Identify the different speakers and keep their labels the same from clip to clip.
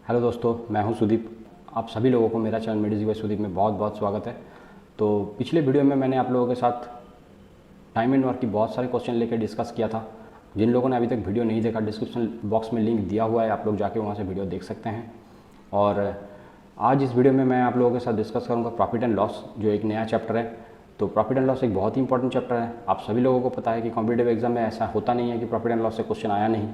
Speaker 1: Hello दोस्तों, मैं हूं सुदीप। आप सभी लोगों को मेरा चैनल मेडिजी बाय सुदीप में बहुत बहुत स्वागत है। तो पिछले वीडियो में मैंने आप लोगों के साथ टाइम एंड वर्क की बहुत सारे क्वेश्चन लेकर डिस्कस किया था। जिन लोगों ने अभी तक वीडियो नहीं देखा, डिस्क्रिप्शन बॉक्स में लिंक दिया हुआ है, आप लोग जाके वहाँ से वीडियो देख सकते हैं। और आज इस वीडियो में मैं आप लोगों के साथ डिस्कस करूँगा प्रॉफिट एंड लॉस, जो एक नया चैप्टर है। तो प्रॉफिट एंड लॉस एक बहुत ही इंपॉर्टेंट चैप्टर है। आप सभी लोगों को पता है कि कॉम्पिटिटिव एग्जाम में ऐसा होता नहीं है कि प्रॉफिट एंड लॉस से क्वेश्चन आया नहीं।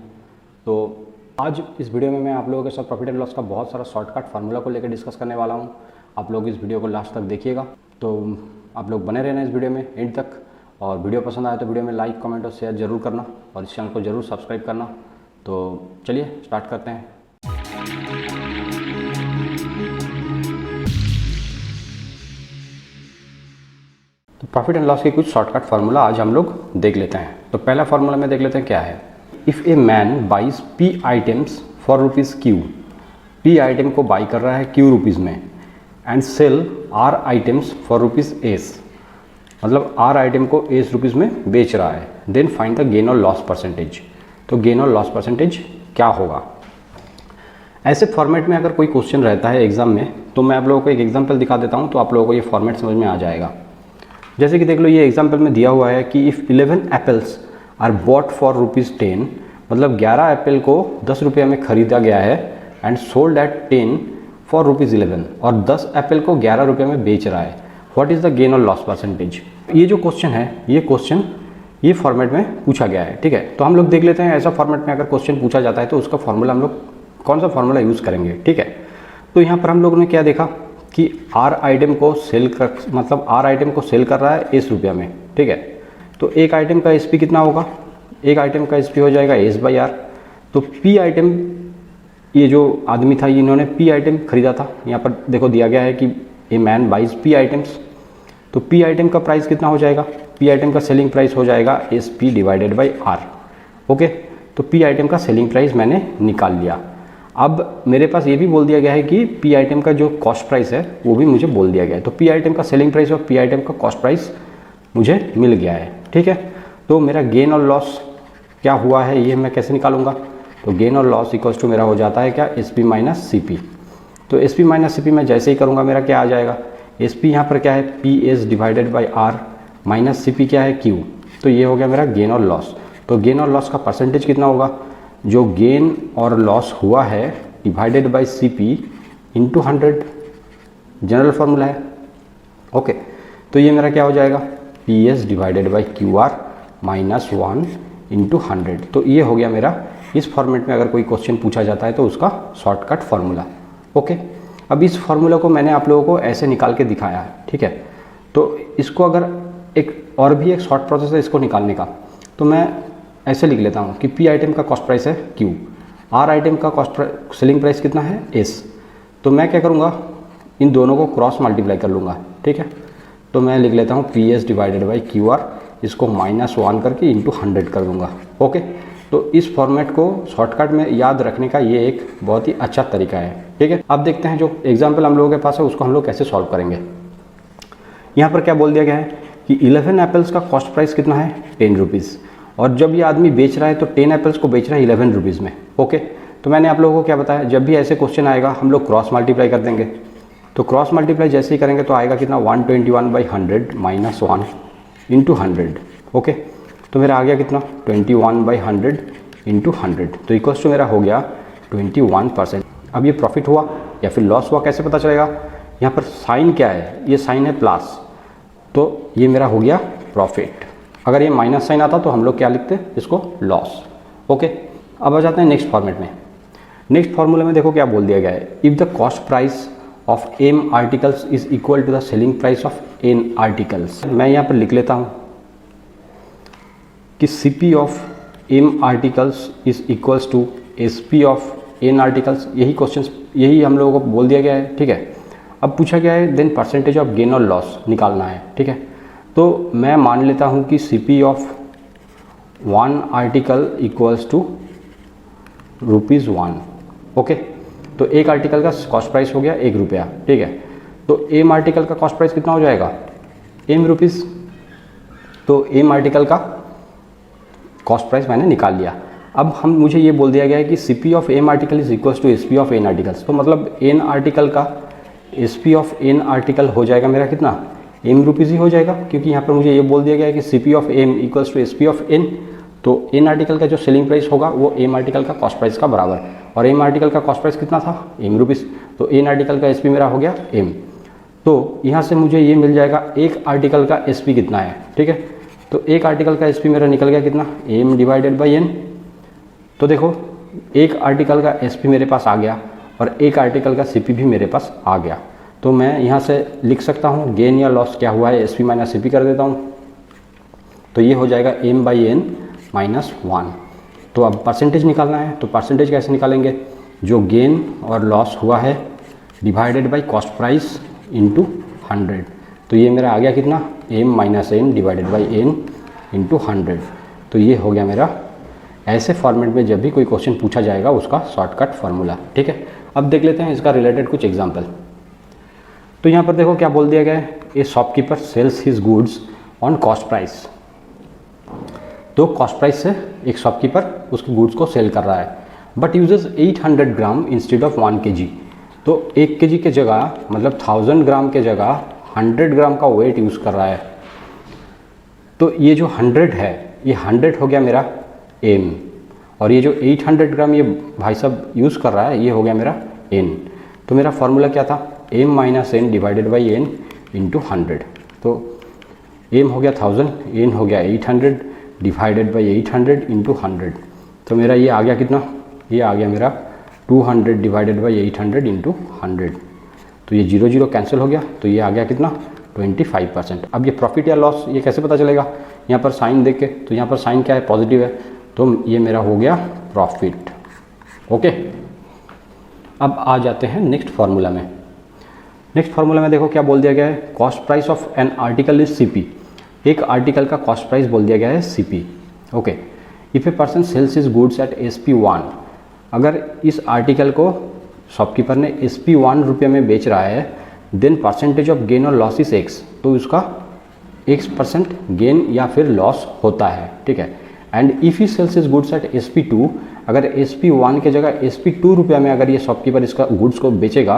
Speaker 1: तो आज इस वीडियो में मैं आप लोगों के साथ प्रॉफिट एंड लॉस का बहुत सारा शॉर्टकट फार्मूला को लेकर डिस्कस करने वाला हूं। आप लोग इस वीडियो को लास्ट तक देखिएगा। तो आप लोग बने रहना इस वीडियो में एंड तक। और वीडियो पसंद आए तो वीडियो में लाइक, कमेंट और शेयर जरूर करना, और इस चैनल को जरूर सब्सक्राइब करना। तो चलिए स्टार्ट करते हैं। तो प्रॉफिट एंड लॉस के कुछ शॉर्टकट फार्मूला आज हम लोग देख लेते हैं। तो पहला फार्मूला में देख लेते हैं क्या है। If a man buys P items for ₹Q, P item को बाई कर रहा है Q रुपीज़ में, and sell R items for ₹S, मतलब R आइटम को S रुपीज़ में बेच रहा है, देन फाइंड द गेन और लॉस परसेंटेज। तो गेन और लॉस परसेंटेज क्या होगा। ऐसे फॉर्मेट में अगर कोई क्वेश्चन रहता है एग्जाम में, तो मैं आप लोगों को एक एग्जाम्पल दिखा देता हूँ, तो आप लोगों को ये फॉर्मेट समझ में आ जाएगा। जैसे कि देख लो, ये एग्जाम्पल में दिया हुआ है कि if 11 apples are bought for ₹10, मतलब 11 एप्पल को 10 रुपये में ख़रीदा गया है, एंड सोल्ड एट 10 फॉर ₹11, और 10 एप्पल को 11 रुपये में बेच रहा है। व्हाट इज़ द गेन और लॉस परसेंटेज। ये जो क्वेश्चन है, ये क्वेश्चन ये फॉर्मेट में पूछा गया है, ठीक है। तो हम लोग देख लेते हैं ऐसा फॉर्मेट में अगर क्वेश्चन पूछा जाता है तो उसका फॉर्मूला हम लोग कौन सा फॉर्मूला यूज़ करेंगे, ठीक है। तो यहाँ पर हम लोगों ने क्या देखा कि R आइटम को सेल कर, मतलब R आइटम को सेल कर रहा है S रुपया में, ठीक है। तो एक आइटम का SP कितना होगा, एक आइटम का SP हो जाएगा S/R। तो P आइटम, ये जो आदमी था, इन्होंने P आइटम खरीदा था। यहाँ पर देखो दिया गया है कि a man buys P items. तो P आइटम का प्राइस कितना हो जाएगा, P आइटम का सेलिंग प्राइस हो जाएगा SP/R। ओके, तो P आइटम का सेलिंग प्राइस मैंने निकाल लिया। अब मेरे पास ये भी बोल दिया गया है कि P आइटम का जो कॉस्ट प्राइस है वो भी मुझे बोल दिया गया है। तो P आइटम का सेलिंग प्राइस और P आइटम का कॉस्ट प्राइस मुझे मिल गया है, ठीक है। तो मेरा गेन और लॉस क्या हुआ है ये मैं कैसे निकालूंगा। तो गेन और लॉस इक्वल्स टू मेरा हो जाता है क्या, SP माइनस CP। तो SP माइनस CP मैं जैसे ही करूँगा मेरा क्या आ जाएगा, SP यहाँ पर क्या है PS/R, माइनस CP क्या है Q। तो ये हो गया मेरा गेन और लॉस। तो गेन और लॉस का परसेंटेज कितना होगा, जो गेन और लॉस हुआ है divided by CP into 100, general formula है। ओके, तो ये मेरा क्या हो जाएगा, PS/QR माइनस 1 इंटू 100। तो ये हो गया मेरा, इस फॉर्मेट में अगर कोई क्वेश्चन पूछा जाता है तो उसका शॉर्टकट फार्मूला। ओके, अब इस फार्मूला को मैंने आप लोगों को ऐसे निकाल के दिखाया है, ठीक है। तो इसको अगर एक और भी एक शॉर्ट प्रोसेस है इसको निकालने का, तो मैं ऐसे लिख लेता हूँ कि P आइटम का कॉस्ट प्राइस है Q, R आइटम का कॉस्ट सेलिंग प्राइस कितना है S। तो मैं क्या करूँगा, इन दोनों को क्रॉस मल्टीप्लाई कर लूँगा, ठीक है। तो मैं लिख लेता हूँ PS/QR, इसको -1 करके इंटू 100 कर दूँगा। ओके, तो इस फॉर्मेट को शॉर्टकट में याद रखने का ये एक बहुत ही अच्छा तरीका है, ठीक है। अब देखते हैं जो एग्जाम्पल हम लोगों के पास है उसको हम लोग कैसे सॉल्व करेंगे। यहाँ पर क्या बोल दिया गया है कि 11 एप्पल्स का कॉस्ट प्राइस कितना है, 10 रुपीज़, और जब ये आदमी बेच रहा है तो 10 एप्पल्स को बेच रहा है 11 रुपीज़ में। ओके, तो मैंने आप लोगों को क्या बताया, जब भी ऐसे क्वेश्चन आएगा हम लोग क्रॉस मल्टीप्लाई कर देंगे। तो क्रॉस मल्टीप्लाई जैसे ही करेंगे तो आएगा कितना, 121/100 माइनस 1 इंटू 100। ओके, तो मेरा आ गया कितना, 21/100 इंटू 100। तो इक्वल्स टू मेरा हो गया 21%। अब ये प्रॉफिट हुआ या फिर लॉस हुआ कैसे पता चलेगा, यहाँ पर साइन क्या है, ये साइन है प्लस, तो ये मेरा हो गया प्रॉफिट। अगर ये माइनस साइन आता तो हम लोग क्या लिखते हैं, इसको लॉस। ओके, अब आ जाते हैं नेक्स्ट फॉर्मेट में। नेक्स्ट फॉर्मूले में देखो क्या बोल दिया गया है, if the cost price of M articles is equal to the selling price of N articles. मैं यहाँ पर लिख लेता हूँ कि CP of M articles is equals to SP of N articles. यही क्वेश्चन, यही हम लोगों को बोल दिया गया है, ठीक है। अब पूछा गया है देन परसेंटेज ऑफ गेन और लॉस निकालना है, ठीक है। तो मैं मान लेता हूँ कि CP of 1 article equals to ₹1। Okay, तो एक आर्टिकल का कॉस्ट प्राइस हो गया 1 रुपया, ठीक है। तो M आर्टिकल का कॉस्ट प्राइस कितना हो जाएगा, M रुपीज़। तो M आर्टिकल का कॉस्ट प्राइस मैंने निकाल लिया। अब मुझे ये बोल दिया गया है कि C P of M article is equals to S P of N articles. तो मतलब एन आर्टिकल का S P of N article हो जाएगा मेरा कितना, एम रुपीज़ ही हो जाएगा, क्योंकि यहाँ पर मुझे ये बोल दिया गया है कि C P of M equals to S P of N. तो एन आर्टिकल का जो सेलिंग प्राइस होगा वो एम आर्टिकल का कॉस्ट प्राइस का बराबर, और एम आर्टिकल का कॉस्ट प्राइस कितना था, एम रुपीज़। तो एन आर्टिकल का एस पी मेरा हो गया एम। तो यहाँ से मुझे ये मिल जाएगा एक आर्टिकल का एस पी कितना है, ठीक है। तो एक आर्टिकल का एस पी मेरा निकल गया कितना, एम डिवाइडेड बाई एन। तो देखो एक आर्टिकल का एस पी मेरे पास आ गया और एक आर्टिकल का सी पी भी मेरे पास आ गया। तो मैं यहाँ से लिख सकता हूँ गेन या लॉस क्या हुआ है, S P minus C P कर देता हूँ। तो ये हो जाएगा एम बाई एन माइनस 1। तो अब परसेंटेज निकालना है, तो परसेंटेज कैसे निकालेंगे, जो गेन और लॉस हुआ है divided by cost price into 100। तो ये मेरा आ गया कितना, M minus N divided by N into 100। तो ये हो गया मेरा, ऐसे फॉर्मेट में जब भी कोई क्वेश्चन पूछा जाएगा उसका शॉर्टकट फार्मूला, ठीक है। अब देख लेते हैं इसका रिलेटेड कुछ एग्जाम्पल। तो यहाँ पर देखो क्या बोल दिया गया है, a shopkeeper sales his goods on cost price. तो कॉस्ट प्राइस से एक शॉपकीपर उसके गुड्स को सेल कर रहा है, but uses 800 gram instead of 1 kg। तो 1 kg के जगह मतलब 1000 ग्राम के जगह 100 ग्राम का वेट यूज़ कर रहा है। तो ये जो 100 है ये 100 हो गया मेरा एम, और ये जो 800 ग्राम ये भाई साहब यूज़ कर रहा है ये हो गया मेरा एन। तो मेरा फार्मूला क्या था, M minus N divided by N into 100। तो एम हो गया 1000, एन हो गया 800 डिवाइडेड बाई 800 इंटू 100। तो मेरा ये आ गया कितना, ये आ गया मेरा 200 डिवाइडेड बाई 800 इंटू 100। तो ये 0 0 कैंसिल हो गया, तो ये आ गया कितना 25%। अब ये प्रॉफिट या लॉस ये कैसे पता चलेगा, यहाँ पर साइन देख के, तो यहाँ पर साइन क्या है, पॉजिटिव है, तो ये मेरा हो गया प्रॉफिट। ओके, अब आ जाते हैं नेक्स्ट फार्मूला में। नेक्स्ट फार्मूला में देखो क्या बोल दिया गया है, cost price of N article is CP. एक आर्टिकल का कॉस्ट प्राइस बोल दिया गया है CP. Okay, if a person sells is goods at SP1, अगर इस आर्टिकल को शॉपकीपर ने SP1 रुपये में बेच रहा है, देन परसेंटेज ऑफ गेन और लॉस इज X। तो उसका X% गेन या फिर लॉस होता है, ठीक है। And if he sells is goods at SP2, अगर SP1 के जगह SP2 रुपये में अगर ये शॉपकीपर इसका गुड्स को बेचेगा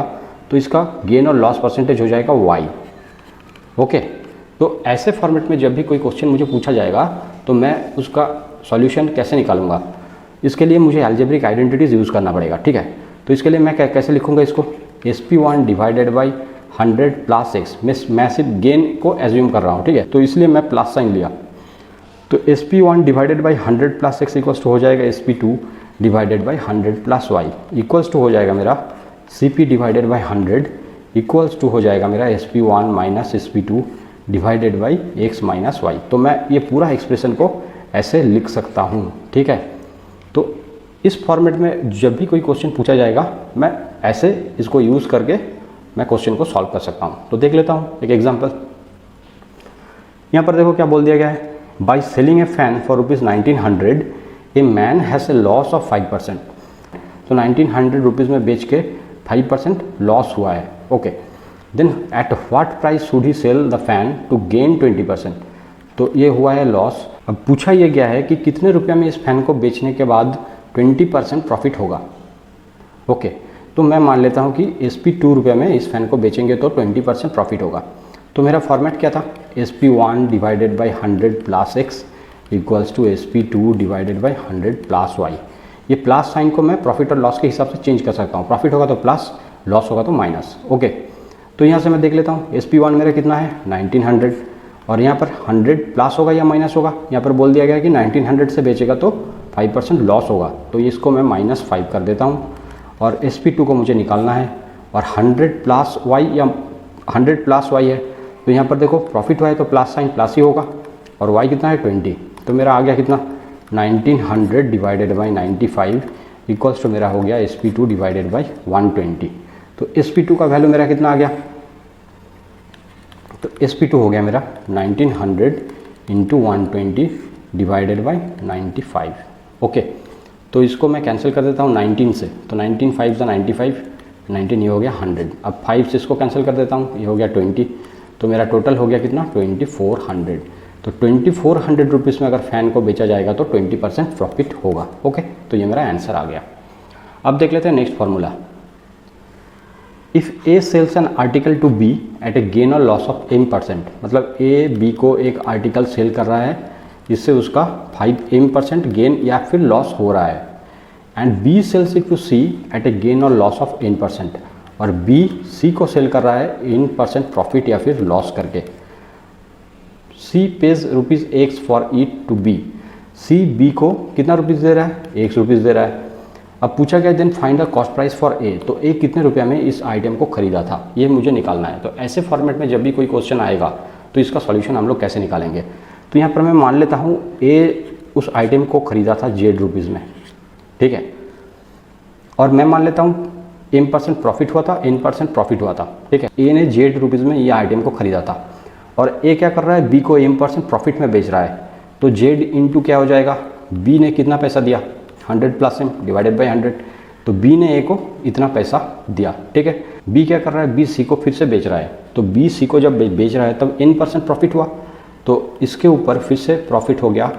Speaker 1: तो इसका गेन और लॉस परसेंटेज हो जाएगा Y। ओके, तो ऐसे फॉर्मेट में जब भी कोई क्वेश्चन मुझे पूछा जाएगा तो मैं उसका सॉल्यूशन कैसे निकालूंगा, इसके लिए मुझे अलजेब्रिक आइडेंटिटीज़ यूज़ करना पड़ेगा, ठीक है। तो इसके लिए मैं कैसे लिखूंगा इसको, SP1 divided by 100 plus X। मैं सिर्फ गेन को एज्यूम कर रहा हूँ, ठीक है, तो इसलिए मैं प्लस साइन लिया। तो SP1 divided by 100 plus X equals to हो जाएगा SP2 divided by 100 plus Y equals to हो जाएगा मेरा CP divided by 100 equals to हो जाएगा मेरा SP1 minus SP2 divided by X minus Y। तो मैं ये पूरा एक्सप्रेशन को ऐसे लिख सकता हूँ, ठीक है। तो इस फॉर्मेट में जब भी कोई क्वेश्चन पूछा जाएगा मैं ऐसे इसको यूज़ करके मैं क्वेश्चन को सॉल्व कर सकता हूँ। तो देख लेता हूँ एक एग्जांपल। यहाँ पर देखो क्या बोल दिया गया है, by selling A fan for ₹1900 a man has a loss of 5%। तो 1900 रुपीज़ में बेच के 5% लॉस हुआ है। Okay, then at what price should he sell the fan to gain 20%। तो ये हुआ है लॉस। अब पूछा ये गया है कि कितने रुपये में इस फैन को बेचने के बाद 20% प्रॉफिट होगा। ओके, तो मैं मान लेता हूँ कि SP2 रुपये में इस फैन को बेचेंगे तो 20% प्रॉफिट होगा। तो मेरा फॉर्मेट क्या था, SP1 divided by 100 plus X equals to SP2 divided by 100 plus Y। ये प्लस साइन को मैं प्रॉफिट और लॉस के हिसाब से चेंज कर सकता हूँ, प्रॉफिट होगा तो प्लस, लॉस होगा तो माइनस। ओके, तो यहाँ से मैं देख लेता हूँ SP1 मेरा कितना है 1900, और यहाँ पर 100 प्लस होगा या माइनस होगा। यहाँ पर बोल दिया गया है कि 1900 से बेचेगा तो 5% लॉस होगा, तो इसको मैं -5 कर देता हूँ। और SP2 को मुझे निकालना है, और 100 प्लस Y या 100 प्लस Y है, तो यहाँ पर देखो प्रॉफिट हुआ है तो प्लस साइन प्लस ही होगा, और Y कितना है 20। तो मेरा आ गया कितना 1900 डिवाइडेड बाई 95 इक्वल्स टू मेरा हो गया SP2 डिवाइडेड बाई 120। तो SP2 का वैल्यू मेरा कितना आ गया, तो SP2 हो गया मेरा 1900 इंटू 120 डिवाइडेड बाई 95। ओके, तो इसको मैं कैंसिल कर देता हूँ 19 से, तो 19 5 से 95, 19 ये हो गया 100। अब 5 से इसको कैंसिल कर देता हूँ, ये हो गया 20, तो मेरा टोटल हो गया कितना 2400 तो 2400 रुपीज़ में अगर फ़ैन को बेचा जाएगा तो 20% प्रॉफिट होगा। ओके, तो ये मेरा आंसर आ गया। अब देख लेते हैं next formula. If A sells an article to B at a gain और लॉस ऑफ m%, मतलब ए बी को एक आर्टिकल सेल कर रहा है जिससे उसका 5m% गेन या फिर लॉस हो रहा है, and B sells it to C at a gain और लॉस ऑफ n%, और बी सी को सेल कर रहा है n% प्रॉफिट या फिर लॉस करके। C pays ₹X for it to be, C B को कितना रुपीज़ दे रहा है, ₹1 दे रहा है। अब पूछा गया then find the cost price for A, तो ए कितने रुपये में इस आइटम को खरीदा था, ये मुझे निकालना है। तो ऐसे फॉर्मेट में जब भी कोई क्वेश्चन आएगा तो इसका सॉल्यूशन हम लोग कैसे निकालेंगे। तो यहाँ पर मैं मान लेता हूँ ए उस आइटम को खरीदा था ₹Z में, ठीक है, और मैं मान लेता हूँ m% प्रॉफिट हुआ था, n% प्रॉफिट हुआ था, ठीक है। ए ने ₹Z में ये आइटम को खरीदा था और ए क्या कर रहा है, बी को m% प्रॉफिट में बेच रहा है, तो Z इंटू क्या हो जाएगा, बी ने कितना पैसा दिया 100 + m डिवाइडेड बाई 100, तो बी ने ए को इतना पैसा दिया, ठीक है। बी क्या कर रहा है, बी सी को फिर से बेच रहा है, तो बी सी को जब बेच रहा है तब n% प्रॉफिट हुआ, तो इसके ऊपर फिर से प्रॉफिट हो गया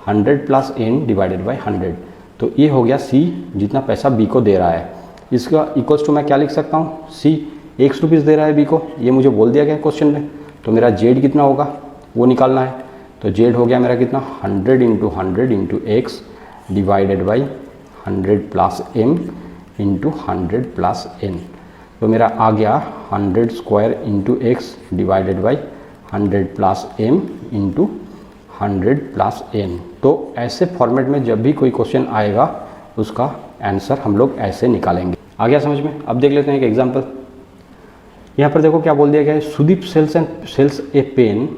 Speaker 1: 100 + n डिवाइडेड बाई 100, तो ये हो गया सी जितना पैसा बी को दे रहा है। इसका इक्वल्स टू मैं क्या लिख सकता हूँ, सी ₹X दे रहा है बी को, ये मुझे बोल दिया गया क्वेश्चन में, तो मेरा Z कितना होगा वो निकालना है। तो Z हो गया मेरा कितना 100 × 100 × X divided by 100 + m into 100 + n, तो मेरा आ गया 100² × x divided by 100 + m into 100 + n। तो ऐसे फॉर्मेट में जब भी कोई क्वेश्चन आएगा उसका आंसर हम लोग ऐसे निकालेंगे। आ गया समझ में। अब देख लेते हैं एक एग्जांपल। यहाँ पर देखो क्या बोल दिया गया है, Sudeep sells a pen,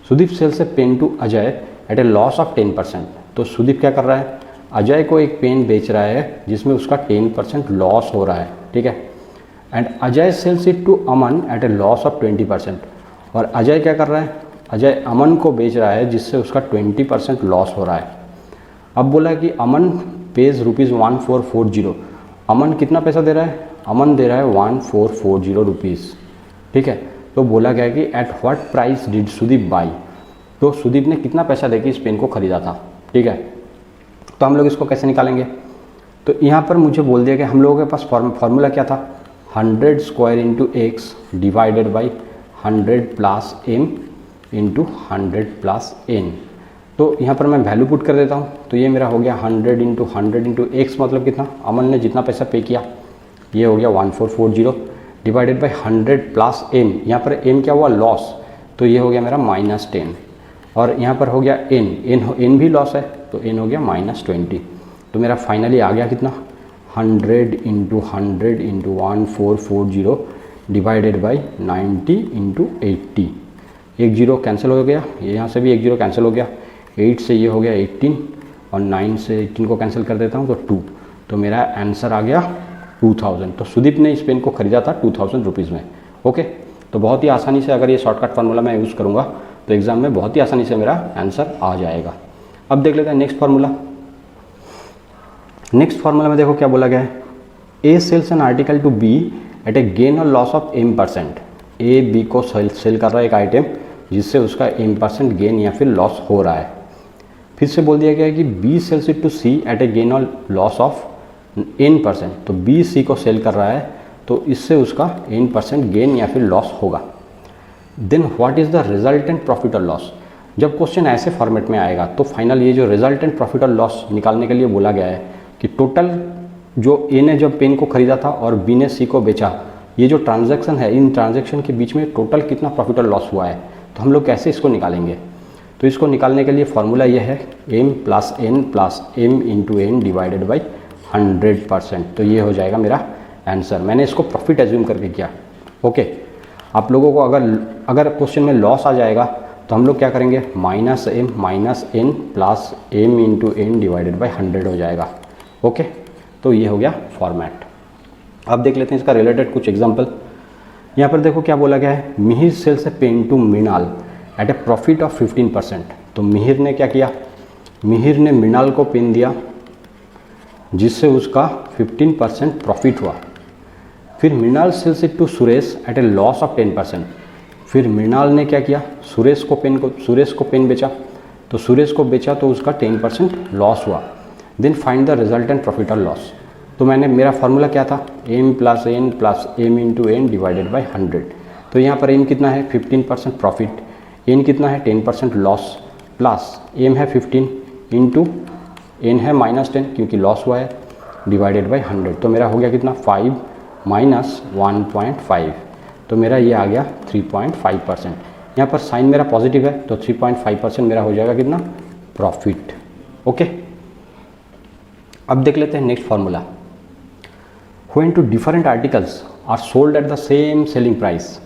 Speaker 1: Sudeep sells a pen to Ajay at a loss of 10%। तो सुदीप क्या कर रहा है, अजय को एक पेन बेच रहा है जिसमें उसका 10% लॉस हो रहा है, ठीक है। And Ajay sells it to Aman at a loss of 20%, और अजय क्या कर रहा है, अजय अमन को बेच रहा है जिससे उसका 20% लॉस हो रहा है। अब बोला कि अमन पेज ₹1440, अमन कितना पैसा दे रहा है, अमन दे रहा है 1440 रुपीज़, ठीक है। तो बोला गया कि at what price did Sudeep buy, तो सुदीप ने कितना पैसा देके इस पेन को खरीदा था, ठीक है। तो हम लोग इसको कैसे निकालेंगे, तो यहाँ पर मुझे बोल दिया कि हम लोगों के पास फार्मूला क्या था, 100² × x divided by 100 + m into 100 + n। तो यहाँ पर मैं वैल्यू पुट कर देता हूँ, तो ये मेरा हो गया 100 × 100 × x, मतलब कितना, अमन ने जितना पैसा पे किया ये हो गया 1440 डिवाइडेड बाई 100 + m, यहाँ पर m क्या हुआ, लॉस, तो ये हो गया मेरा -10, और यहाँ पर हो गया n भी लॉस है, तो n हो गया -20। तो मेरा फाइनली आ गया कितना, 100 × 100 × 1440 डिवाइडेड बाई 90 × 80। एक जीरो कैंसिल हो गया, ये यहाँ से भी एक जीरो कैंसिल हो गया, 8 से ये हो गया 18, और 9 से 18 को कैंसिल कर देता हूँ तो 2, तो मेरा आंसर आ गया 2000। तो सुदीप ने इस पेन को खरीदा था 2000 रुपीज़ में। ओके, तो बहुत ही आसानी से अगर ये शॉर्टकट फार्मूला मैं यूज़ करूँगा तो एग्ज़ाम में बहुत ही आसानी से मेरा आंसर आ जाएगा। अब देख लेते हैं नेक्स्ट फार्मूला। नेक्स्ट फार्मूला में देखो क्या बोला गया है, A sells an article to B at a gain और loss of m%। A B को सेल कर रहा है एक आइटम जिससे उसका m% गेन या फिर लॉस हो रहा है। फिर से बोल दिया गया है कि B sells it to C at a gain और लॉस ऑफ n%। तो बी सी को सेल कर रहा है तो इससे उसका n% गेन या फिर लॉस होगा। Then what is the resultant profit और लॉस। जब क्वेश्चन ऐसे फॉर्मेट में आएगा तो फाइनल ये जो रिजल्टेंट प्रॉफिट और लॉस निकालने के लिए बोला गया है कि टोटल जो ए ने जब पेन को खरीदा था और बी ने सी को बेचा, ये जो ट्रांजैक्शन है, इन ट्रांजैक्शन के बीच में टोटल कितना प्रॉफिट और लॉस हुआ है, तो हम लोग कैसे इसको निकालेंगे। तो इसको निकालने के लिए फॉर्मूला ये है m + n + m × n divided by 100%। तो ये हो जाएगा मेरा आंसर। मैंने इसको प्रॉफिट एज्यूम करके किया। ओके, आप लोगों को अगर क्वेश्चन में लॉस आ जाएगा तो हम लोग क्या करेंगे, -m - n + m × n divided by 100 हो जाएगा। ओके, तो ये हो गया फॉर्मेट। अब देख लेते हैं इसका रिलेटेड कुछ एग्जांपल। यहाँ पर देखो क्या बोला गया है, Mihir sells a pen to Mrinal at a profit of 15%। तो मिहिर ने क्या किया, मिहिर ने मृणाल को पेन दिया जिससे उसका 15% प्रॉफिट हुआ। फिर Mrinal sells it to Suresh at a loss of 10%। फिर मृणाल ने क्या किया, सुरेश को पेन बेचा, तो सुरेश को बेचा तो उसका 10% लॉस हुआ। Then find the resultant profit और लॉस। तो मेरा फार्मूला क्या था, m plus N plus M into N divided by 100। तो यहाँ पर m कितना है 15% प्रॉफिट, n कितना है 10% लॉस, प्लस m है 15 इंटू n है -10 क्योंकि लॉस हुआ है, डिवाइडेड बाई 100। तो मेरा हो गया कितना 5 माइनस 1.5, तो मेरा ये आ गया 3.5%। यहाँ पर साइन मेरा पॉजिटिव है तो 3.5% मेरा हो जाएगा कितना प्रॉफिट। ओके, अब देख लेते हैं next formula. When two different articles are sold at the same selling price.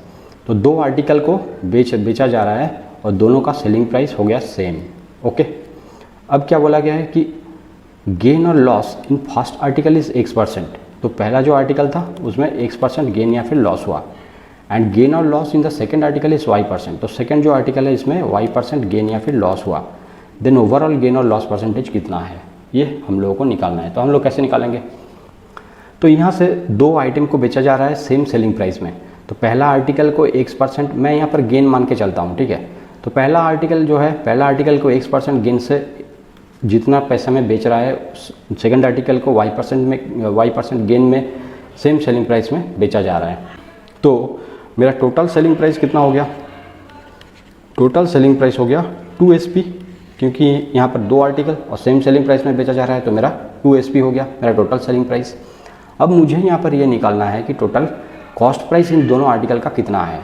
Speaker 1: तो दो आर्टिकल को बेचा जा रहा है और दोनों का सेलिंग प्राइस हो गया सेम। ओके, अब क्या बोला गया है कि गेन और loss in first article is x%। तो पहला जो आर्टिकल था उसमें x% गेन या फिर लॉस हुआ, एंड गेन और loss in the second article is y%। तो सेकेंड जो आर्टिकल है इसमें y% गेन या फिर लॉस हुआ। देन ओवरऑल गेन और लॉस परसेंटेज कितना है ये हम लोगों को निकालना है। तो हम लोग कैसे निकालेंगे, तो यहाँ से दो आइटम को बेचा जा रहा है सेम सेलिंग प्राइस में। तो पहला आर्टिकल को x%, मैं यहाँ पर गेन मान के चलता हूँ, ठीक है। तो पहला आर्टिकल को x% गेन से जितना पैसा में बेच रहा है, सेकंड आर्टिकल को y% गेन में सेम सेलिंग प्राइस में बेचा जा रहा है। तो मेरा टोटल सेलिंग प्राइस कितना हो गया, टोटल सेलिंग प्राइस हो गया 2SP, क्योंकि यहाँ पर दो आर्टिकल और सेम सेलिंग प्राइस में बेचा जा रहा है तो मेरा 2SP हो गया मेरा टोटल सेलिंग प्राइस। अब मुझे यहाँ पर ये निकालना है कि टोटल कॉस्ट प्राइस इन दोनों आर्टिकल का कितना है।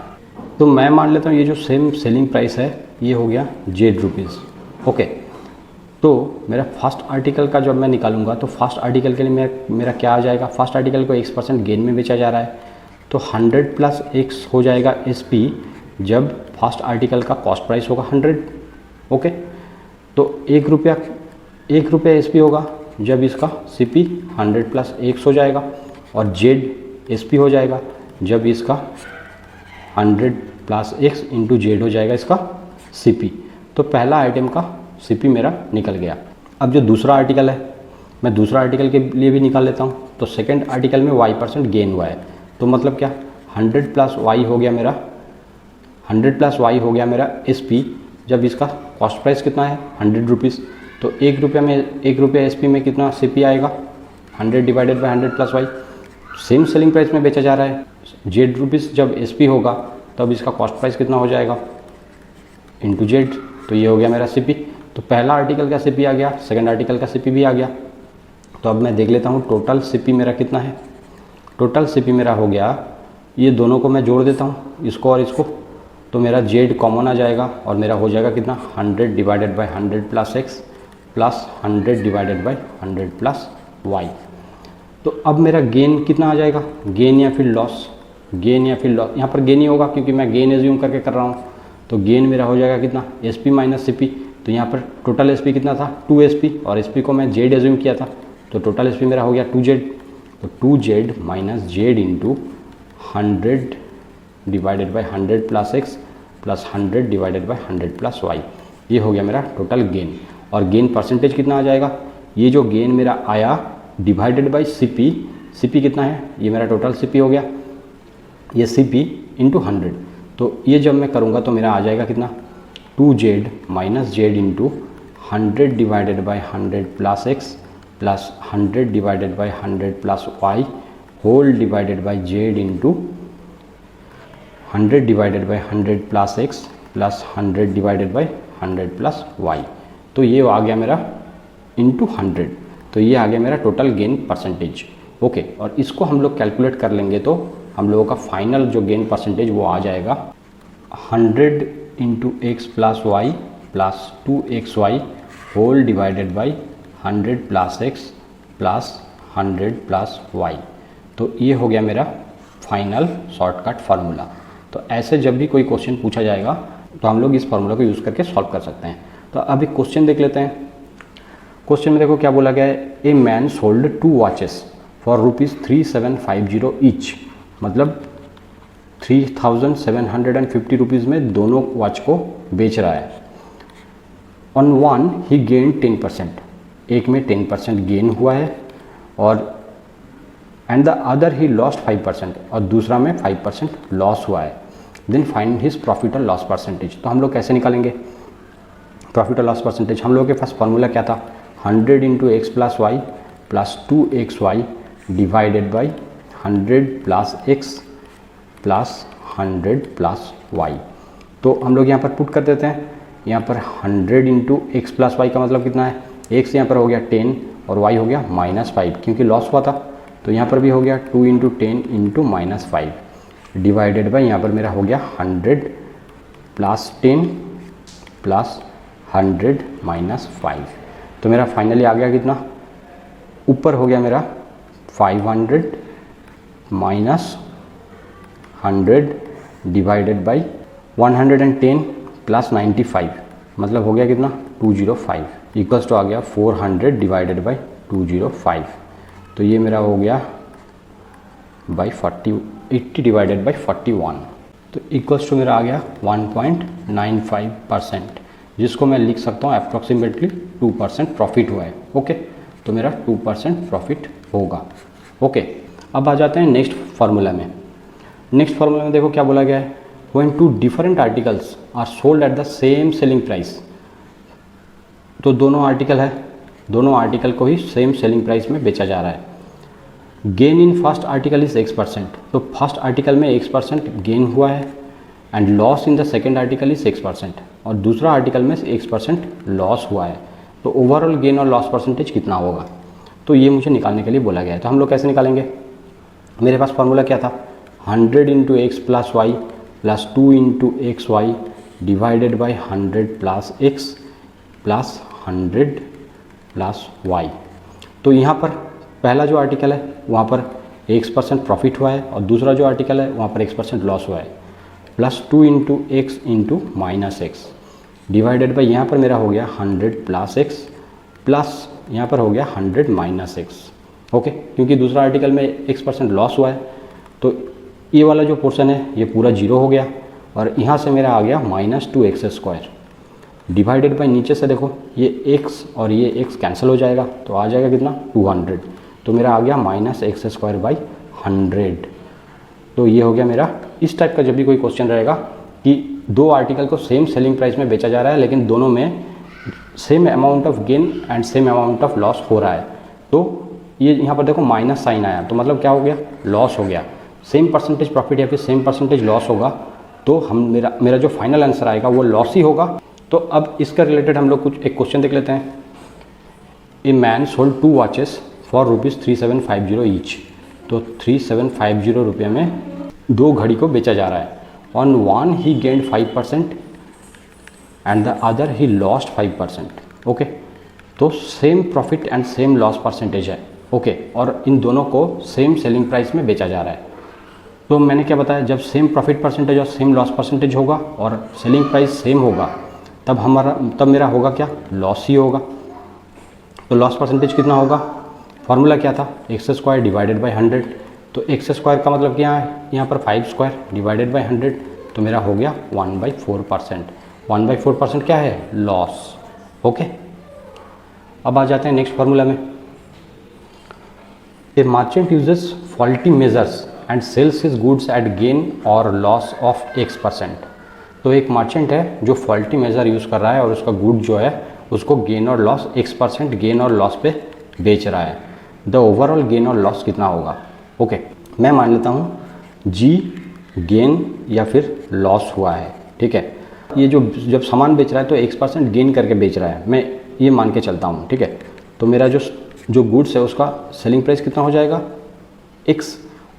Speaker 1: तो मैं मान लेता हूँ ये जो सेम सेलिंग प्राइस है ये हो गया Z। ओके, तो मेरा फर्स्ट आर्टिकल का जब मैं निकालूंगा तो फर्स्ट आर्टिकल के लिए मेरा क्या आ जाएगा, फर्स्ट आर्टिकल को x% गेन में बेचा जा रहा है तो 100 प्लस x हो जाएगा SP जब फर्स्ट आर्टिकल का कॉस्ट प्राइस होगा 100। ओके, तो एक रुपया SP होगा जब इसका CP 100 प्लस x हो जाएगा, और ZSP हो जाएगा जब इसका 100 प्लस x इंटू Z हो जाएगा इसका CP। तो पहला आइटम का CP मेरा निकल गया। अब जो दूसरा आर्टिकल है मैं दूसरा आर्टिकल के लिए भी निकाल लेता हूँ। तो सेकेंड आर्टिकल में y% गेन हुआ है, तो मतलब क्या 100 प्लस y हो गया मेरा 100 प्लस y हो गया मेरा SP जब इसका कॉस्ट प्राइस कितना है 100 रुपीज़। तो एक रुपया SP में कितना CP आएगा 100 divided by 100 plus y। Same selling price में बेचा जा रहा है Z रुपीज़, जब SP होगा तब इसका कॉस्ट प्राइस कितना हो जाएगा इंटू Z। तो ये हो गया मेरा CP। तो पहला आर्टिकल का CP आ गया, सेकंड आर्टिकल का CP भी आ गया। तो अब मैं देख लेता हूँ टोटल CP मेरा कितना है। टोटल CP मेरा हो गया, ये दोनों को मैं जोड़ देता हूँ इसको और इसको, तो मेरा Z कॉमन आ जाएगा और मेरा हो जाएगा कितना 100 divided by 100 plus x plus 100 divided by 100 plus y। तो अब मेरा गेन कितना आ जाएगा, गेन या फिर लॉस, यहाँ पर गेन ही होगा क्योंकि मैं गेन एज्यूम करके कर रहा हूँ। तो गेन मेरा हो जाएगा कितना SP माइनस CP। तो यहाँ पर टोटल SP कितना था 2SP और SP को मैं Z एज्यूम किया था, तो टोटल SP मेरा हो गया 2Z। तो 2Z minus Z into 100 divided by 100 plus x plus 100 divided by 100 plus y। ये हो गया मेरा टोटल गेन। और गेन परसेंटेज कितना आ जाएगा, ये जो गेन मेरा आया डिवाइडेड बाई CP कितना है, ये मेरा टोटल CP हो गया, ये CP इंटू 100। तो ये जब मैं करूँगा तो मेरा आ जाएगा कितना 2Z minus Z into 100 divided by 100 plus x plus 100 divided by 100 plus y whole divided by Z into 100 divided by 100 plus x plus 100 divided by 100 plus y। तो ये आ गया मेरा इंटू 100। तो ये आ गया मेरा टोटल गेन परसेंटेज। ओके, और इसको हम लोग कैलकुलेट कर लेंगे तो हम लोगों का फाइनल जो गेन परसेंटेज वो आ जाएगा 100 into x plus Y plus 2xy whole divided by 100 plus x plus 100 plus y। तो ये हो गया मेरा फाइनल शॉर्टकट फार्मूला। तो ऐसे जब भी कोई क्वेश्चन पूछा जाएगा तो हम लोग इस फार्मूला को यूज़ करके सॉल्व कर सकते हैं। तो अब एक क्वेश्चन देख लेते हैं। क्वेश्चन में देखो क्या बोला गया है, a man sold 2 watches for ₹3750 each, मतलब 3750 रुपीज़ में दोनों वॉच को बेच रहा है। ऑन वन ही गेन 10%, एक में 10% गेन हुआ है, और and the other he lost 5%, और दूसरा में 5% लॉस हुआ है। देन फाइंड हिज प्रॉफिट और लॉस परसेंटेज। तो हम लोग कैसे निकालेंगे प्रॉफिट और लॉस परसेंटेज? हम लोगों के पास फॉर्मूला क्या था, 100 into X plus Y plus 2xy divided by 100 plus X plus 100 plus Y. तो हम लोग यहाँ पर पुट कर देते हैं, यहाँ पर 100 इंटू एक्स प्लस वाई का मतलब कितना है, एक्स यहाँ पर हो गया 10 और वाई हो गया -5 क्योंकि लॉस हुआ था। तो यहाँ पर भी हो गया 2 इंटू 10 इंटू -5 डिवाइडेड बाई यहाँ पर मेरा हो गया 100 प्लस 10 प्लस 100 -5। तो मेरा फाइनली आ गया कितना, ऊपर हो गया मेरा 500 माइनस 100 डिवाइडेड बाई 110 प्लस 95 मतलब हो गया कितना 205 इक्वल्स टू आ गया 400 डिवाइडेड बाई 205। तो ये मेरा हो गया बाई 80 डिवाइडेड बाई 41। तो इक्वल्स टू मेरा आ गया 1.95%, जिसको मैं लिख सकता हूँ अप्रॉक्सीमेटली 2% प्रॉफिट हुआ है। ओके, तो मेरा 2% प्रॉफिट होगा। ओके, अब आ जाते हैं नेक्स्ट फार्मूला में। नेक्स्ट फार्मूला में देखो क्या बोला गया है, when two different articles are sold at the same selling price. तो दोनों आर्टिकल है, दोनों आर्टिकल को ही सेम सेलिंग प्राइस में बेचा जा रहा है। Gain in first article is x%, तो फर्स्ट आर्टिकल में x% गेन हुआ है and loss in the second article is x%, और दूसरा आर्टिकल में x% लॉस हुआ है। तो ओवरऑल गेन और लॉस परसेंटेज कितना होगा, तो ये मुझे निकालने के लिए बोला गया है। तो हम लोग कैसे निकालेंगे, मेरे पास फार्मूला क्या था, 100 into X plus Y plus 2 into X Y divided by 100 plus X plus 100 plus Y. तो यहाँ पर पहला जो आर्टिकल है वहाँ पर x% प्रॉफिट हुआ है और दूसरा जो आर्टिकल है वहाँ पर x% लॉस हुआ है, plus 2 into x into minus x divided by यहाँ पर मेरा हो गया 100 प्लस एक्स प्लस यहाँ पर हो गया 100 माइनस एक्स। ओके, क्योंकि दूसरा आर्टिकल में x% लॉस हुआ है तो ये वाला जो पोर्शन है ये पूरा जीरो हो गया और यहाँ से मेरा आ गया -2x² डिवाइडेड बाई नीचे से देखो ये x और ये x कैंसिल हो जाएगा तो आ जाएगा कितना 200। तो मेरा आ गया -x²/100। तो ये हो गया मेरा। इस टाइप का जब भी कोई क्वेश्चन रहेगा कि दो आर्टिकल को सेम सेलिंग प्राइस में बेचा जा रहा है लेकिन दोनों में same amount of gain and same amount of loss हो रहा है, तो ये यहाँ पर देखो माइनस साइन आया तो मतलब क्या हो गया, लॉस हो गया। सेम परसेंटेज प्रॉफिट या फिर सेम परसेंटेज लॉस होगा तो हम मेरा जो फाइनल आंसर आएगा वो लॉस ही होगा। तो अब इसका रिलेटेड हम लोग कुछ एक क्वेश्चन देख लेते हैं। A man sold 2 watches for ₹3750 each. तो 3750 रुपये में 2 घड़ी को बेचा जा रहा है। On one he gained 5% and the other he lost 5%। Okay, तो same profit and same loss percentage है। ओके, और इन दोनों को सेम सेलिंग प्राइस में बेचा जा रहा है। तो मैंने क्या बताया, जब सेम प्रॉफिट परसेंटेज और सेम लॉस परसेंटेज होगा और सेलिंग प्राइस सेम होगा तब मेरा होगा क्या, लॉस ही होगा। तो लॉस परसेंटेज कितना होगा, फार्मूला क्या था, x² डिवाइडेड बाई 100। तो x² का मतलब क्या है, यहाँ पर 5² डिवाइडेड बाई 100 तो मेरा हो गया 1/4%। 1/4% क्या है, लॉस। ओके, अब आ जाते हैं नेक्स्ट फार्मूला में। ए merchant uses faulty measures and sales his goods at gain और लॉस ऑफ x%। तो एक मर्चेंट है जो फॉल्टी मेजर यूज़ कर रहा है और उसका गुड जो है उसको गेन और लॉस x% गेन और लॉस पे बेच रहा है। द ओवरऑल गेन और लॉस कितना होगा। ओके, मैं मान लेता हूँ g गेन या फिर लॉस हुआ है। ठीक है, ये जब सामान बेच रहा है तो x% गेन करके बेच रहा है, मैं ये मान के चलता हूँ। ठीक है, तो मेरा जो गुड्स है उसका सेलिंग प्राइस कितना हो जाएगा x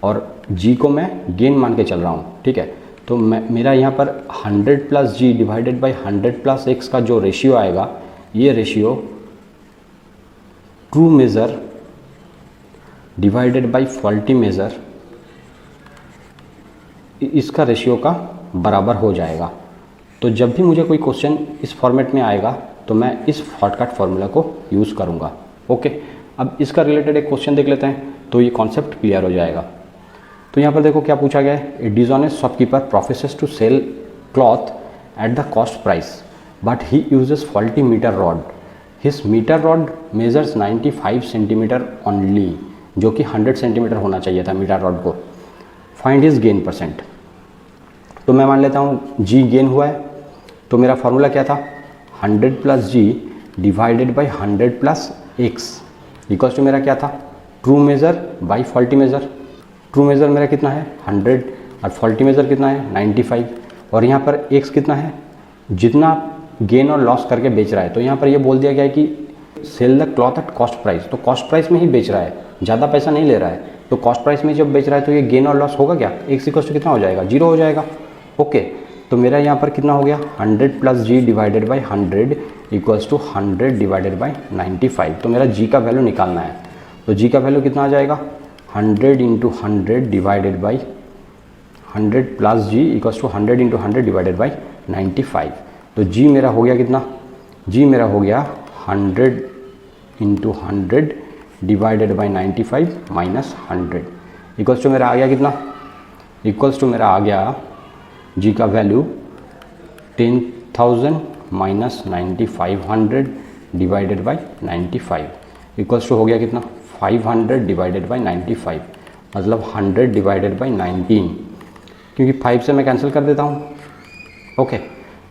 Speaker 1: और g को मैं गेन मान के चल रहा हूँ। ठीक है, तो मेरा यहाँ पर 100 plus g divided by 100 plus x का जो रेशियो आएगा, ये ratio true measure divided by faulty measure, इसका रेशियो का बराबर हो जाएगा। तो जब भी मुझे कोई क्वेश्चन इस फॉर्मेट में आएगा तो मैं इस शॉर्टकट फार्मूला को यूज़ करूँगा। ओके, अब इसका रिलेटेड एक क्वेश्चन देख लेते हैं तो ये कॉन्सेप्ट क्लियर हो जाएगा। तो यहाँ पर देखो क्या पूछा गया है, a dishonest shopkeeper professes to sell cloth at the cost price but he uses faulty metre rod. His metre rod measures 95 centimetre only, जो कि 100 सेंटीमीटर होना चाहिए था मीटर रॉड को। Find his gain percent. तो मैं मान लेता हूँ जी गेन हुआ है, तो मेरा फॉर्मूला क्या था, 100 plus G divided by 100 plus X equals to मेरा क्या था, true measure by faulty measure. True measure मेरा कितना है 100 और फॉल्टी मेज़र कितना है 95, और यहाँ पर एक्स कितना है, जितना गेन और लॉस करके बेच रहा है। तो यहाँ पर ये बोल दिया गया है कि sell the cloth at cost price, तो कॉस्ट प्राइस में ही बेच रहा है, ज़्यादा पैसा नहीं ले रहा है। तो कॉस्ट प्राइस में जब बेच रहा है तो ये गेन और लॉस होगा क्या, एक्स इक्वल्स टू कितना हो जाएगा, 0 हो जाएगा। ओके, तो मेरा यहाँ पर कितना हो गया 100 plus G divided by 100 equals to 100 divided by 95। तो मेरा जी का वैल्यू निकालना है, तो जी का वैल्यू कितना आ जाएगा 100 into 100 divided by 100 plus G equals to 100 into 100 divided by 95। तो जी मेरा हो गया कितना, जी मेरा हो गया 100 into 100 divided by 95 minus 100 equals to मेरा आ गया कितना, इक्वल्स टू मेरा आ गया जी का वैल्यू 10,000 minus 9500 divided by 95 equals to हो गया कितना 500 डिवाइडेड बाई 95, मतलब 100 डिवाइडेड बाई 19, क्योंकि 5 से मैं कैंसिल कर देता हूँ। ओके,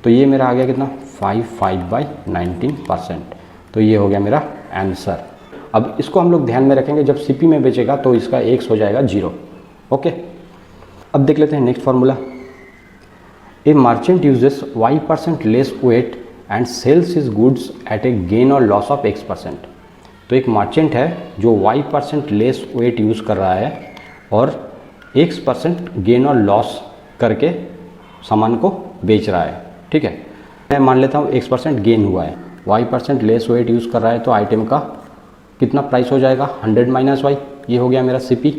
Speaker 1: तो ये मेरा आ गया कितना 5 बाई 19%। तो ये हो गया मेरा आंसर। अब इसको हम लोग ध्यान में रखेंगे, जब सीपी में बेचेगा तो इसका एक्स हो जाएगा 0। ओके, अब देख लेते हैं next formula. A merchant uses y% less weight and sales his goods at a gain और लॉस ऑफ x%। तो एक मर्चेंट है जो y% लेस वेट यूज़ कर रहा है और x% गेन और लॉस करके सामान को बेच रहा है। ठीक है, मैं मान लेता हूँ x% गेन हुआ है, y% लेस वेट यूज़ कर रहा है, तो आइटम का कितना प्राइस हो जाएगा 100 माइनस वाई, ये हो गया मेरा CP,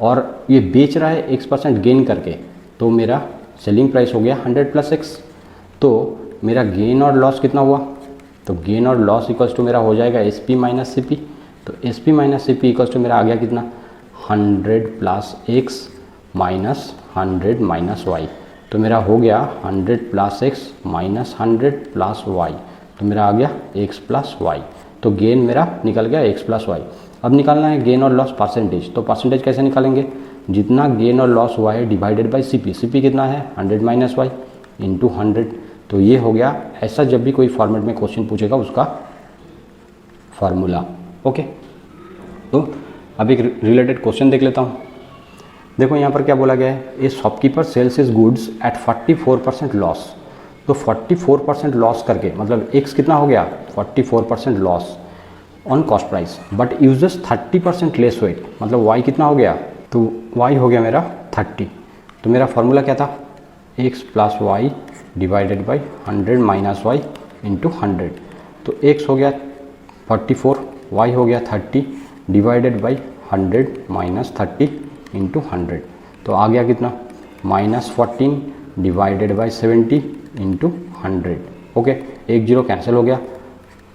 Speaker 1: और ये बेच रहा है x% गेन करके, तो मेरा सेलिंग प्राइस हो गया 100 प्लस एक्स। तो मेरा गेन और लॉस कितना हुआ, तो गेन और लॉस इक्वल्स टू मेरा हो जाएगा SP माइनस CP। तो SP minus CP equals to मेरा आ गया कितना 100 plus x minus 100 minus y. तो मेरा हो गया 100 plus x minus 100 plus Y, तो मेरा आ गया x प्लस वाई। तो गेन मेरा निकल गया x प्लस वाई। अब निकालना है गेन और लॉस परसेंटेज, तो परसेंटेज कैसे निकालेंगे, जितना गेन और लॉस हुआ है डिवाइडेड बाई CP। CP कितना है 100 माइनस वाई इंटू 100। तो ये हो गया, ऐसा जब भी कोई फॉर्मेट में क्वेश्चन पूछेगा उसका फार्मूला। ओके, तो अब एक रिलेटेड क्वेश्चन देख लेता हूँ। देखो यहाँ पर क्या बोला गया है, a shopkeeper sales his goods at 44% loss. तो 44% लॉस करके मतलब एक्स कितना हो गया 44% loss on cost price, but uses 30% less weight, मतलब वाई कितना हो गया, तो y हो गया मेरा 30। तो मेरा फार्मूला क्या था, x plus y divided by 100 minus y into 100। तो x हो गया 44, y हो गया 30 डिवाइडेड बाई 100 माइनस 30 इंटू 100। तो आ गया कितना minus 14 divided by 70 into 100। Okay, 1 0 cancel हो गया,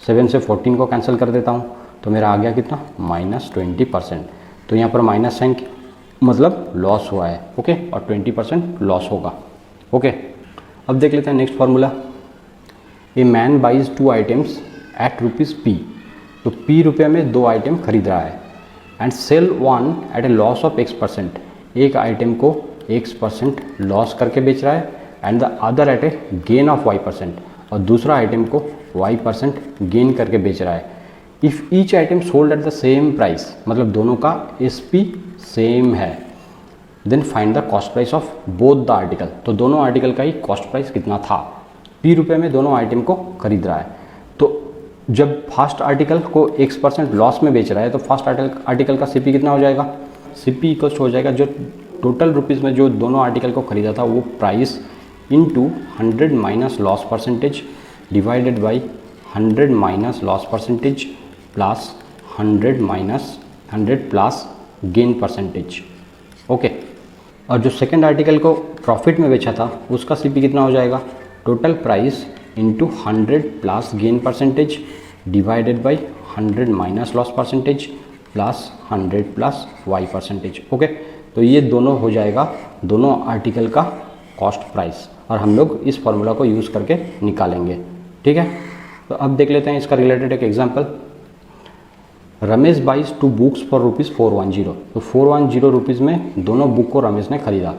Speaker 1: 7 से 14 को कैंसिल कर देता हूँ, तो मेरा आ गया कितना माइनस 20%। तो यहाँ पर माइनस साइन मतलब लॉस हुआ है। ओके, और 20% लॉस होगा। ओके, अब देख लेते हैं next formula. A man buys 2 items at ₹P। तो P रुपये में 2 आइटम खरीद रहा है and sell 1 at a loss of x%। एक आइटम को x% लॉस करके बेच रहा है and the other at a gain of y%, और दूसरा आइटम को y% गेन करके बेच रहा है। If each item sold at the same price, मतलब दोनों का SP सेम है, then find the cost price of both the article. तो दोनों आर्टिकल का ही कॉस्ट प्राइस कितना था। P रुपये में दोनों आइटम को खरीद रहा है, तो जब फर्स्ट आर्टिकल को x% लॉस में बेच रहा है तो फर्स्ट आर्टिकल का CP कितना हो जाएगा, CP इक्वल्स हो जाएगा जो टोटल रुपीज़ में जो दोनों आर्टिकल को खरीदा था वो price into 100 minus loss percentage divided by 100 minus loss percentage plus 100 minus 100 plus gain percentage. Okay, और जो सेकंड आर्टिकल को प्रॉफिट में बेचा था उसका CP कितना हो जाएगा, total price into 100 plus gain percentage divided by 100 minus loss percentage plus 100 plus y percentage. Okay, तो ये दोनों हो जाएगा दोनों आर्टिकल का कॉस्ट प्राइस, और हम लोग इस फॉर्मूला को यूज़ करके निकालेंगे। ठीक है, तो अब देख लेते हैं इसका रिलेटेड एक example. Ramesh buys 2 books for ₹410। तो 410 रुपीज़ में दोनों बुक को रमेश ने खरीदा।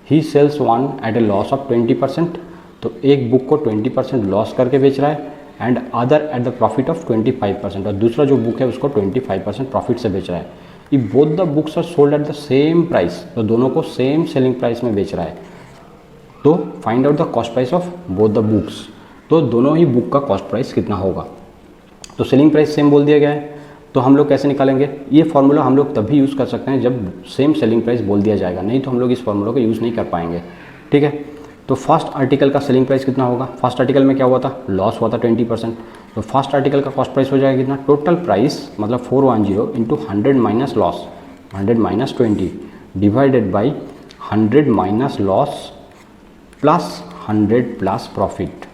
Speaker 1: He sells one at a loss of 20%, तो एक बुक को 20% लॉस करके बेच रहा है, and other at the profit of 25%, और दूसरा जो बुक है उसको 25% प्रॉफिट से बेच रहा है। If both the books are sold at the same price, तो दोनों को सेम सेलिंग प्राइस में बेच रहा है, तो find out the cost price of both the books, तो दोनों ही बुक का कॉस्ट प्राइस कितना होगा। तो सेलिंग प्राइस सेम बोल दिया गया है, तो हम लोग कैसे निकालेंगे, ये फार्मूला हम लोग तभी यूज़ कर सकते हैं जब सेम सेलिंग प्राइस बोल दिया जाएगा, नहीं तो हम लोग इस फार्मूला को यूज़ नहीं कर पाएंगे। ठीक है, तो फर्स्ट आर्टिकल का सेलिंग प्राइस कितना होगा, फर्स्ट आर्टिकल में क्या हुआ था, लॉस हुआ था 20%, तो फर्स्ट आर्टिकल का कॉस्ट प्राइस हो जाएगा कितना, टोटल प्राइस मतलब 410 into 100 minus loss, 100 minus 20 divided by 100 minus loss plus 100 plus profit.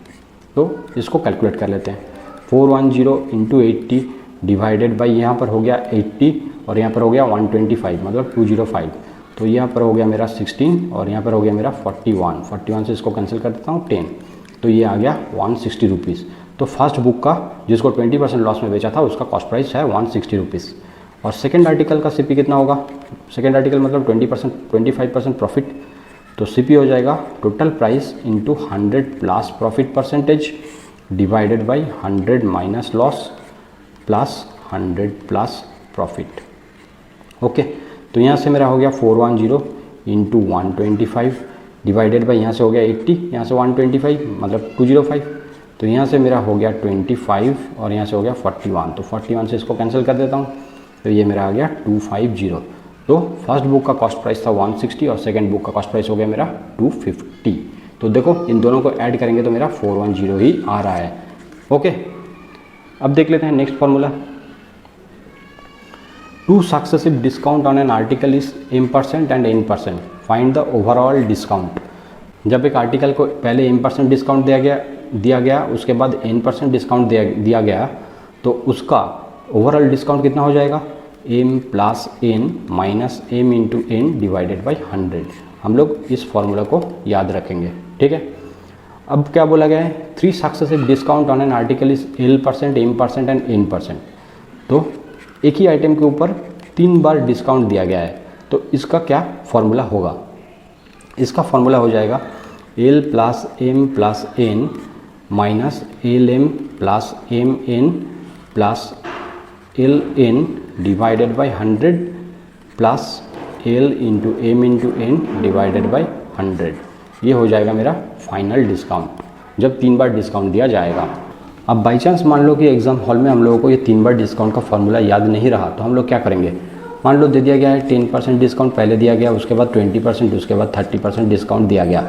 Speaker 1: तो इसको कैलकुलेट कर लेते हैं, 410 इंटू 80 डिवाइडेड बाई यहाँ पर हो गया 80 और यहाँ पर हो गया 125 मतलब 205, तो यहाँ पर हो गया मेरा 16 और यहाँ पर हो गया मेरा 41 से इसको कैंसिल कर देता हूँ 10, तो ये आ गया 160 रुपीज़। तो फर्स्ट बुक का जिसको 20% लॉस में बेचा था उसका कॉस्ट प्राइस है 160 रुपीज़। और सेकेंड आर्टिकल का सीपी कितना होगा, सेकेंड आर्टिकल मतलब 25% प्रॉफिट, तो सीपी हो जाएगा total price into 100 plus profit percentage divided by 100 minus loss plus 100 plus profit. Okay, तो यहाँ से मेरा हो गया 410 इंटू 125 डिवाइडेड बाई यहाँ से हो गया 80, यहाँ से 125 मतलब 205, तो यहाँ से मेरा हो गया 25 और यहाँ से हो गया 41, तो 41 से इसको कैंसिल कर देता हूँ, तो ये मेरा आ गया 250। तो फर्स्ट बुक का कॉस्ट प्राइस था 160 और सेकंड बुक का कॉस्ट प्राइस हो गया मेरा 250। तो देखो इन दोनों को ऐड करेंगे तो मेरा 410 ही आ रहा है। ओके, अब देख लेते हैं next formula. Two successive discount on an article is m% and n%, find the overall discount. जब एक आर्टिकल को पहले m% डिस्काउंट दिया गया उसके बाद n% डिस्काउंट दिया गया, तो उसका ओवरऑल डिस्काउंट कितना हो जाएगा, m plus n minus m into n divided by 100। हम लोग इस फॉर्मूला को याद रखेंगे। ठीक है, अब क्या बोला गया है, 3 successive discount on an article is l%, m% and n%। तो एक ही आइटम के ऊपर 3 बार डिस्काउंट दिया गया है, तो इसका क्या फॉर्मूला होगा, इसका फॉर्मूला हो जाएगा l plus m plus n minus lm plus mn plus ln divided by 100 plus l into m into n divided by 100। ये हो जाएगा मेरा फाइनल डिस्काउंट जब 3 बार डिस्काउंट दिया जाएगा। अब बाई चांस मान लो कि एग्ज़ाम हॉल में हम लोगों को ये 3 बार डिस्काउंट का फॉर्मूला याद नहीं रहा, तो हम लोग क्या करेंगे, मान लो दे दिया गया है 10% डिस्काउंट पहले दिया गया, उसके बाद 20%, उसके बाद 30% डिस्काउंट दिया गया,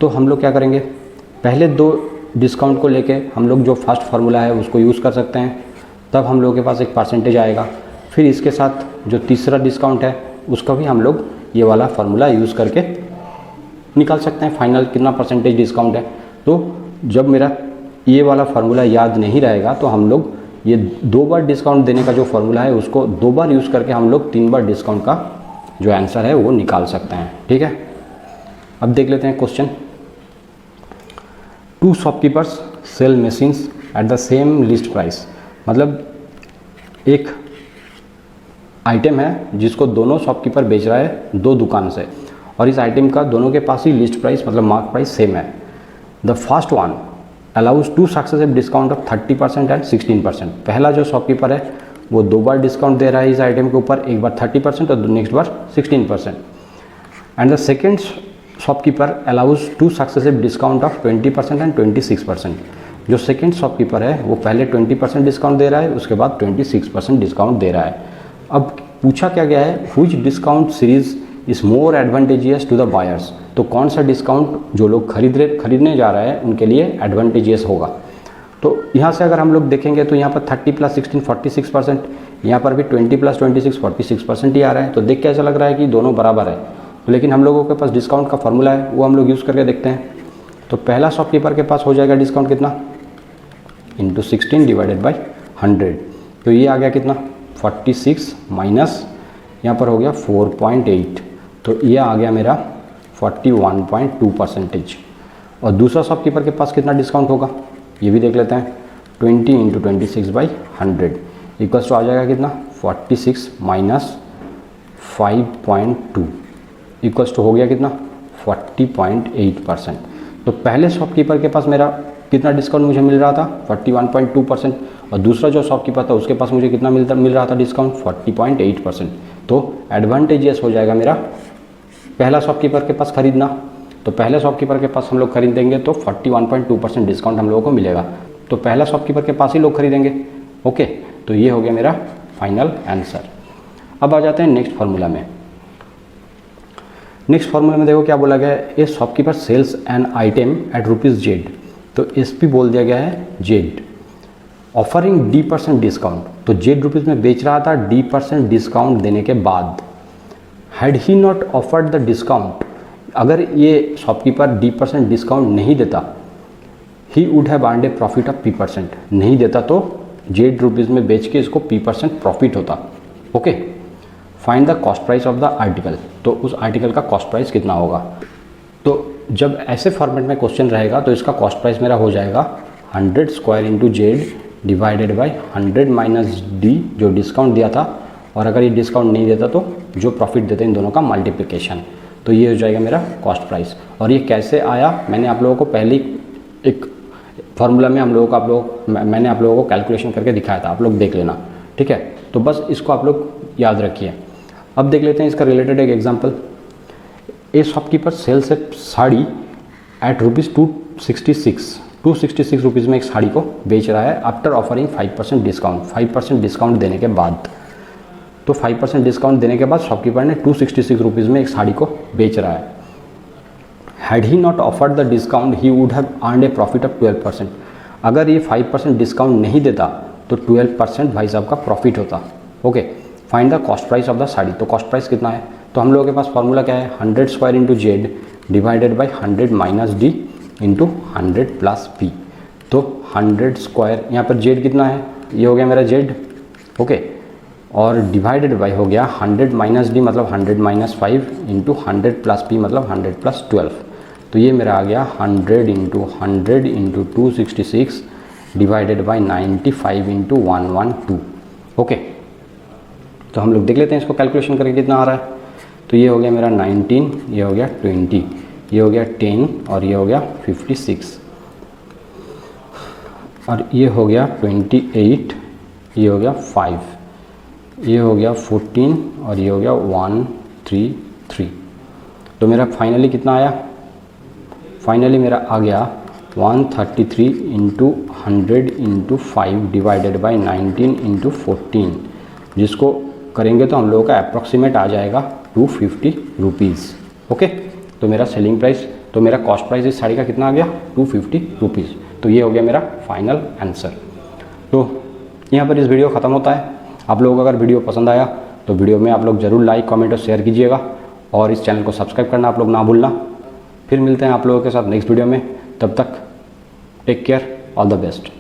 Speaker 1: तो हम लोग क्या करेंगे, पहले 2 डिस्काउंट को लेके हम लोग जो फर्स्ट फार्मूला है उसको यूज़ कर सकते हैं, तब हम लोगों के पास एक परसेंटेज आएगा। फिर इसके साथ जो तीसरा डिस्काउंट है उसका भी हम लोग ये वाला फार्मूला यूज़ करके निकाल सकते हैं फाइनल कितना परसेंटेज डिस्काउंट है। तो जब मेरा ये वाला फार्मूला याद नहीं रहेगा तो हम लोग ये 2 बार डिस्काउंट देने का जो फार्मूला है उसको 2 बार यूज़ करके हम लोग 3 बार डिस्काउंट का जो आंसर है वो निकाल सकते हैं। ठीक है, अब देख लेते हैं question. 2 shopkeepers sell machines at the same list price, मतलब एक आइटम है जिसको दोनों शॉपकीपर बेच रहा है 2 दुकान से, और इस आइटम का दोनों के पास ही लिस्ट प्राइस मतलब मार्क प्राइस सेम है। The first one allows 2 successive discount of 30% and 16%। पहला जो शॉपकीपर है वो 2 बार डिस्काउंट दे रहा है इस आइटम के ऊपर, एक बार 30% और next bar 16%। And the second shopkeeper allows 2 successive discount of 20% and 26%। जो सेकेंड शॉपकीपर है वो पहले 20% डिस्काउंट दे रहा है, उसके बाद 26% डिस्काउंट दे रहा है। अब पूछा क्या गया है, which discount series is more advantageous to the buyers, तो कौन सा डिस्काउंट जो लोग खरीदने जा रहे हैं उनके लिए एडवांटेजियस होगा। तो यहाँ से अगर हम लोग देखेंगे तो यहाँ पर 30 प्लस 16 46%, यहाँ पर भी 20 प्लस 26 46% ही आ रहा है। तो देख के ऐसा लग रहा है कि दोनों बराबर है, लेकिन हम लोगों के पास डिस्काउंट का फॉर्मूला है वो हम लोग यूज़ करके देखते हैं। तो पहला शॉपकीपर के पास हो जाएगा डिस्काउंट कितना, इंटू 16 डिवाइडेड बाई 100, तो ये आ गया कितना 46 माइनस यहाँ पर हो गया 4.8, तो ये आ गया मेरा 41.2%। और दूसरा शॉपकीपर के पास कितना डिस्काउंट होगा ये भी देख लेते हैं, 20 इंटू 26 बाई 100 इक्वल्स टू आ जाएगा कितना 46 माइनस 5.2, इक्वल्स टू हो गया कितना 40.8%। तो पहले शॉपकीपर के पास मेरा कितना डिस्काउंट मुझे मिल रहा था 41.2%, और दूसरा जो शॉपकीपर था उसके पास मुझे कितना मिल रहा था डिस्काउंट 40.8%। तो एडवांटेजियस हो जाएगा मेरा पहला शॉपकीपर के पास खरीदना। तो पहले शॉपकीपर के पास हम लोग खरीदेंगे तो 41.2% डिस्काउंट हम लोगों को मिलेगा, तो पहला शॉपकीपर के पास ही लोग खरीदेंगे। ओके, तो ये हो गया मेरा फाइनल आंसर। अब आ जाते हैं नेक्स्ट फार्मूला में। नेक्स्ट फार्मूला में देखो क्या बोला गया है, a shopkeeper sells an item at ₹Z, तो SP बोल दिया गया है Z, ऑफरिंग D% डिस्काउंट। तो ₹Z में बेच रहा था D% डिस्काउंट देने के बाद। Had he not offered the discount, अगर ये शॉपकीपर D% डिस्काउंट नहीं देता, he would have earned A profit of P%, नहीं देता तो ₹Z में बेच के इसको P% प्रॉफिट होता। Okay, find the cost price of the article, तो उस आर्टिकल का कॉस्ट प्राइस कितना होगा। तो जब ऐसे फॉर्मेट में क्वेश्चन रहेगा तो इसका कॉस्ट प्राइस मेरा हो जाएगा 100 square into Z divided by 100 minus D जो डिस्काउंट दिया था, और अगर ये डिस्काउंट नहीं देता तो जो प्रॉफिट देते इन दोनों का मल्टीप्लिकेशन। तो ये हो जाएगा मेरा कॉस्ट प्राइस। और ये कैसे आया, मैंने आप लोगों को पहले एक फार्मूला में मैंने आप लोगों को कैलकुलेशन करके दिखाया था, आप लोग देख लेना, ठीक है। तो बस इसको आप लोग याद रखिए। अब देख लेते हैं इसका रिलेटेड एक example. A shopkeeper sells a sari at ₹266 में एक साड़ी को बेच रहा है आफ्टर ऑफरिंग 5% डिस्काउंट, 5% डिस्काउंट देने के बाद। तो 5% डिस्काउंट देने के बाद शॉपकीपर ने ₹266 में एक साड़ी को बेच रहा है। Had he not offered the discount he would have earned A profit of 12%, अगर ये 5% डिस्काउंट नहीं देता तो 12% भाई साहब का प्रॉफिट होता। Okay, find the cost price of the sari, तो कॉस्ट प्राइस कितना है, तो हम लोगों के पास फॉर्मूला क्या है 100 square into Z divided by 100 minus D into 100 plus P। तो 100 स्क्वायर, यहाँ पर Z कितना है, ये हो गया मेरा Z, ओके, और डिवाइडेड बाई हो गया 100 माइनस D मतलब 100 माइनस 5 इंटू 100 प्लस P मतलब 100 प्लस 12। तो ये मेरा आ गया 100 into 266 divided by 95 into 112। Okay, तो हम लोग देख लेते हैं इसको कैलकुलेशन करके कितना आ रहा है। तो ये हो गया मेरा 19, ये हो गया 20, ये हो गया 10 और ये हो गया 56, और ये हो गया 28, ये हो गया 5, ये हो गया 14 और ये हो गया 133। तो मेरा फाइनली कितना आया, फाइनली मेरा आ गया 133 into 100 into 5 divided by 19 into 14, जिसको करेंगे तो हम लोगों का अप्रॉक्सीमेट आ जाएगा ₹250। ओके, तो मेरा सेलिंग प्राइस, तो मेरा कॉस्ट प्राइस इस साड़ी का कितना आ गया ₹250। तो ये हो गया मेरा फाइनल आंसर। तो यहाँ पर इस वीडियो ख़त्म होता है। आप लोगों को अगर वीडियो पसंद आया तो वीडियो में आप लोग ज़रूर लाइक कमेंट और शेयर कीजिएगा, और इस चैनल को सब्सक्राइब करना आप लोग ना भूलना। फिर मिलते हैं आप लोगों के साथ नेक्स्ट वीडियो में, तब तक take care, all the best.